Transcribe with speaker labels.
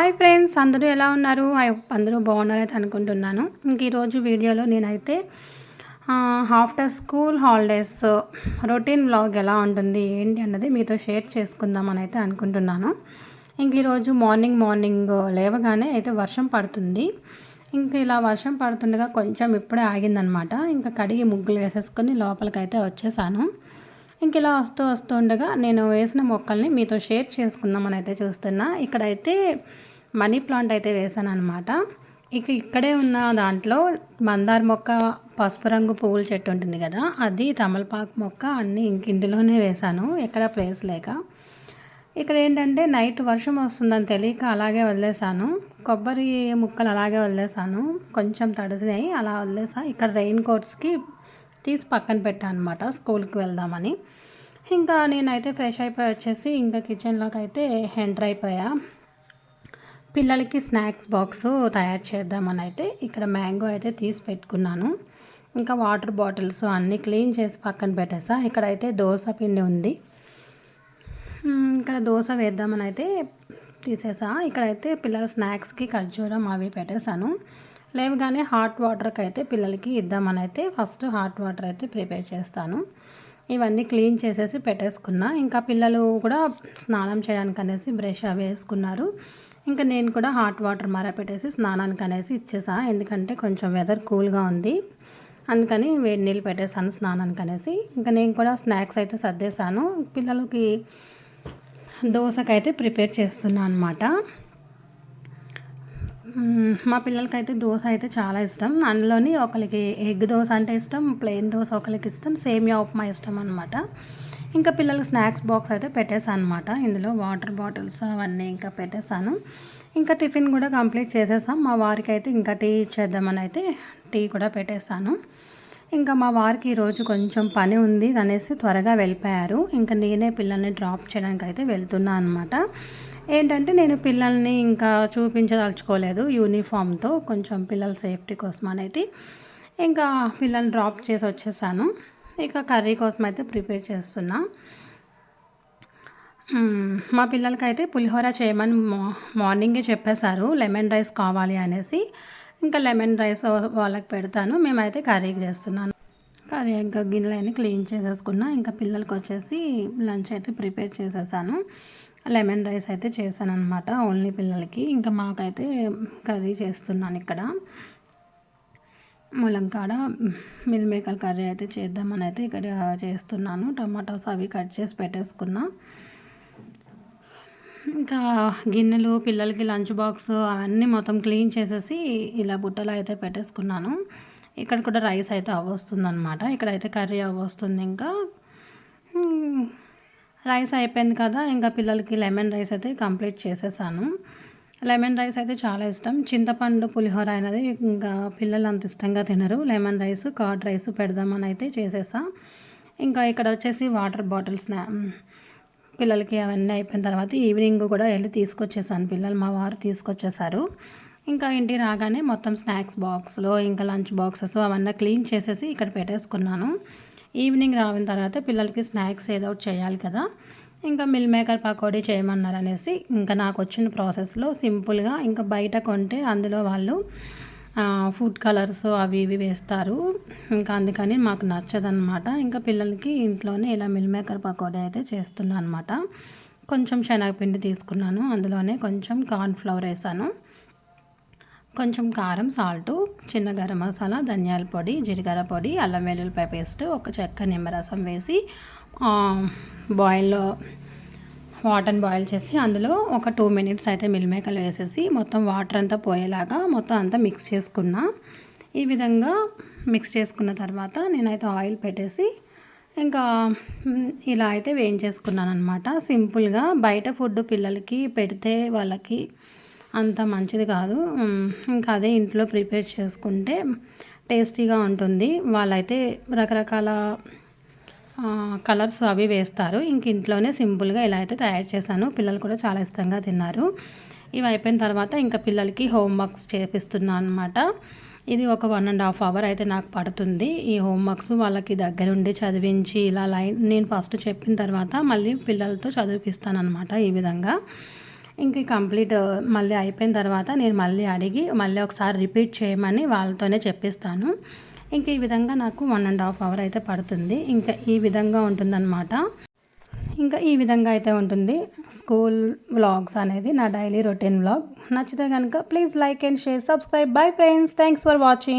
Speaker 1: Hi friends, అందరూ ఎలా ఉన్నారు? ఐ హోప్ అందరూ బాగున్నారైతే అనుకుంటున్నాను. ఇంక ఈరోజు వీడియోలో నేనైతే after school holidays routine vlog ఎలా ఉంటుంది ఏంటి అన్నది మీతో షేర్ చేసుకుందామని అయితే అనుకుంటున్నాను. ఇంక ఈరోజు మార్నింగ్ లేవగానే అయితే వర్షం పడుతుంది. ఇంక ఇలా వర్షం పడుతుండగా కొంచెం ఇప్పుడే ఆగిందనమాట. ఇంకా కడిగి ముగ్గులు వేసేసుకొని లోపలికైతే వచ్చేసాను. ఇంక ఇలా వస్తుండగా నేను వేసిన మొక్కల్ని మీతో షేర్ చేసుకుందామని అయితే చూస్తున్నా. ఇక్కడైతే మనీ ప్లాంట్ అయితే వేసాను అనమాట. ఇక్కడే ఉన్న దాంట్లో మందార మొక్క, పసుపు రంగు పువ్వుల చెట్టు ఉంటుంది కదా, అది తమలపాకు మొక్క అన్నీ ఇందులోనే వేశాను, ఎక్కడ ప్లేస్ లేక. ఇక్కడ ఏంటంటే నైట్ వర్షం వస్తుందని తెలియక అలాగే వదిలేసాను. కొబ్బరి ముక్కలు అలాగే వదిలేసాను, కొంచెం తడిసినాయి, అలా వదిలేసా. ఇక్కడ రెయిన్ కోట్స్కి తీసి పక్కన పెట్టాను అనమాట, స్కూల్కి వెళ్దామని. ఇంకా నేనైతే ఫ్రెష్ అయిపోయి వచ్చేసి ఇంకా కిచెన్లోకి అయితే ఎంటర్ అయిపోయా. పిల్లలకి స్నాక్స్ బాక్స్ తయారు చేద్దామని అయితే ఇక్కడ మ్యాంగో అయితే తీసి పెట్టుకున్నాను. ఇంకా వాటర్ బాటిల్స్ అన్నీ క్లీన్ చేసి పక్కన పెట్టేసా. ఇక్కడైతే దోశ పిండి ఉంది, ఇక్కడ దోశ వేద్దామని అయితే తీసేసా. ఇక్కడైతే పిల్లల స్నాక్స్కి ఖర్జూరం అవి పెట్టేశాను. లేవగానే హాట్ వాటర్కి అయితే పిల్లలకి ఇద్దామని అయితే ఫస్ట్ హాట్ వాటర్ అయితే ప్రిపేర్ చేస్తాను. ఇవన్నీ క్లీన్ చేసేసి పెట్టేసుకున్నా. ఇంకా పిల్లలు కూడా స్నానం చేయడానికి అనేసి బ్రష్ అవి వేసుకున్నారు. ఇంకా నేను కూడా హాట్ వాటర్ పెట్టేసి స్నానానికి అనేసి ఇచ్చేసా. ఎందుకంటే కొంచెం వెదర్ కూల్గా ఉంది, అందుకని వేడి నీళ్ళు పెట్టేసాను స్నానానికి అనేసి. ఇంకా నేను కూడా స్నాక్స్ అయితే సర్దేశాను. పిల్లలకి దోశకైతే ప్రిపేర్ చేస్తున్నాను అనమాట. మా పిల్లలకైతే దోశ అయితే చాలా ఇష్టం. అందులోని ఒకరికి ఎగ్ దోశ అంటే ఇష్టం, ప్లెయిన్ దోశ ఒకరికి ఇష్టం, సేమియా ఉప్మా ఇష్టం అనమాట. ఇంకా పిల్లలకి స్నాక్స్ బాక్స్ అయితే పెట్టేశాను అనమాట. ఇందులో వాటర్ బాటిల్స్ అవన్నీ ఇంకా పెట్టేశాను. ఇంకా టిఫిన్ కూడా కంప్లీట్ చేసేసాం. మా వారికి అయితే ఇంకా టీ ఇచ్చేద్దామని అయితే టీ కూడా పెట్టేశాను. ఇంకా మా వారికి ఈరోజు కొంచెం పని ఉంది అనేసి త్వరగా వెళ్ళిపోయారు. ఇంకా నేనే పిల్లల్ని డ్రాప్ చేయడానికి అయితే వెళ్తున్నా అనమాట. ఏంటంటే నేను పిల్లల్ని ఇంకా చూపించదలుచుకోలేదు యూనిఫామ్తో, కొంచెం పిల్లల సేఫ్టీ కోసం అనేది ఇంకా పిల్లల్ని డ్రాప్ చేసి వచ్చేసాను. ఇక కర్రీ కోసం అయితే ప్రిపేర్ చేస్తున్నా. మా పిల్లలకైతే పులిహోర చేయమని మార్నింగే చెప్పేశారు, లెమన్ రైస్ కావాలి అనేసి. ఇంకా లెమన్ రైస్ వాళ్ళకి పెడతాను, మేమైతే కర్రీకి చేస్తున్నాను. కర్రీ ఇంకా గిన్నెలన్నీ క్లీన్ చేసేసుకున్నా. ఇంకా పిల్లలకి వచ్చేసి లంచ్ అయితే ప్రిపేర్ చేసేసాను. లెమన్ రైస్ అయితే చేశాను అనమాట, ఓన్లీ పిల్లలకి. ఇంకా మాకైతే కర్రీ చేస్తున్నాను. ఇక్కడ ములంకాడ మిల్ మేకర్ కర్రీ అయితే చేద్దామని అయితే ఇక్కడ చేస్తున్నాను. టమాటాస్ అవి కట్ చేసి పెట్టేసుకున్నా. ఇంకా గిన్నెలు, పిల్లలకి లంచ్ బాక్స్ అవన్నీ మొత్తం క్లీన్ చేసేసి ఇలా బుట్టలో అయితే పెట్టేసుకున్నాను. ఇక్కడ కూడా రైస్ అయితే అవ్వస్తుంది అనమాట. ఇక్కడైతే కర్రీ అవ్వస్తుంది. ఇంకా రైస్ అయిపోయింది కదా, ఇంకా పిల్లలకి లెమన్ రైస్ అయితే కంప్లీట్ చేసేసాను. లెమన్ రైస్ అయితే చాలా ఇష్టం. చింతపండు పులిహోర అనేది ఇంకా పిల్లలు అంత ఇష్టంగా తినరు. లెమన్ రైస్, కర్డ్ రైస్ పెడదామని అయితే చేసేసా. ఇంకా ఇక్కడ వచ్చేసి వాటర్ బాటిల్స్ పిల్లలకి అవన్నీ అయిపోయిన తర్వాత ఈవినింగ్ కూడా వెళ్ళి తీసుకొచ్చేసాను. పిల్లలు మా వారు తీసుకొచ్చేసారు. ఇంకా ఇంటికి రాగానే మొత్తం స్నాక్స్ బాక్స్లో ఇంకా లంచ్ బాక్సెస్ అవన్నీ క్లీన్ చేసేసి ఇక్కడ పెట్టేసుకున్నాను. ఈవినింగ్ రావిన తర్వాత పిల్లలకి స్నాక్స్ ఏదో ఒకటి చేయాలి కదా, ఇంకా మిల్ మేకర్ పకోడీ చేయమన్నారు అనేసి ఇంకా నాకు వచ్చిన ప్రాసెస్లో సింపుల్గా, ఇంకా బయట కొంటే అందులో వాళ్ళు ఫుడ్ కలర్స్ అవి ఇవి వేస్తారు, ఇంకా అందుకని మాకు నచ్చదనమాట. ఇంకా పిల్లలకి ఇంట్లోనే ఇలా మిల్ మేకర్ పకోడీ అయితే చేస్తున్నాను అనమాట. కొంచెం శనగపిండి తీసుకున్నాను, అందులోనే కొంచెం కార్న్ ఫ్లవర్ వేసాను, కొంచెం కారం, సాల్టు, చిన్న గరం మసాలా, ధనియాల పొడి, జీలకర్ర పొడి, అల్లం వెల్లుల్లిపాయ పేస్ట్, ఒక చెక్క నిమ్మరసం వేసి వాటర్ని బాయిల్ చేసి అందులో ఒక 2 minutes అయితే మిల్ మేకర్లు వేసేసి మొత్తం వాటర్ అంతా పోయేలాగా మొత్తం అంతా మిక్స్ చేసుకున్నా. ఈ విధంగా మిక్స్ చేసుకున్న తర్వాత నేనైతే ఆయిల్ పెట్టేసి ఇంకా ఇలా అయితే వేయించేసుకున్నాను అనమాట. సింపుల్గా బయట ఫుడ్ పిల్లలకి పెడితే వాళ్ళకి అంత మంచిది కాదు. ఇంకా అదే ఇంట్లో ప్రిపేర్ చేసుకుంటే టేస్టీగా ఉంటుంది. వాళ్ళైతే రకరకాల కలర్స్ అవి వేస్తారు. ఇంక ఇంట్లోనే సింపుల్గా ఇలా అయితే తయారు చేశాను. పిల్లలు కూడా చాలా ఇష్టంగా తిన్నారు. ఇవి అయిపోయిన తర్వాత ఇంకా పిల్లలకి హోంవర్క్స్ చేపిస్తున్నాను అనమాట. ఇది ఒక 1.5 hour అయితే నాకు పడుతుంది. ఈ హోంవర్క్స్ వాళ్ళకి దగ్గరుండి చదివించి ఇలా నేను ఫస్ట్ చెప్పిన తర్వాత మళ్ళీ పిల్లలతో చదివిపిస్తాను అనమాట. ఈ విధంగా ఇంక కంప్లీట్ మళ్ళీ అయిపోయిన తర్వాత నేను మళ్ళీ అడిగి మళ్ళీ ఒకసారి రిపీట్ చేయమని వాళ్ళతోనే చెప్పిస్తాను. ఇంక ఈ విధంగా నాకు 1.5 అవర్ అయితే పడుతుంది. ఇంకా ఈ విధంగా ఉంటుందన్నమాట. ఇంకా ఈ విధంగా అయితే ఉంటుంది స్కూల్ వ్లాగ్స్ అనేది, నా డైలీ రొటీన్ వ్లాగ్. నచ్చితే కనుక please like and share, subscribe. Bye friends, thanks for watching.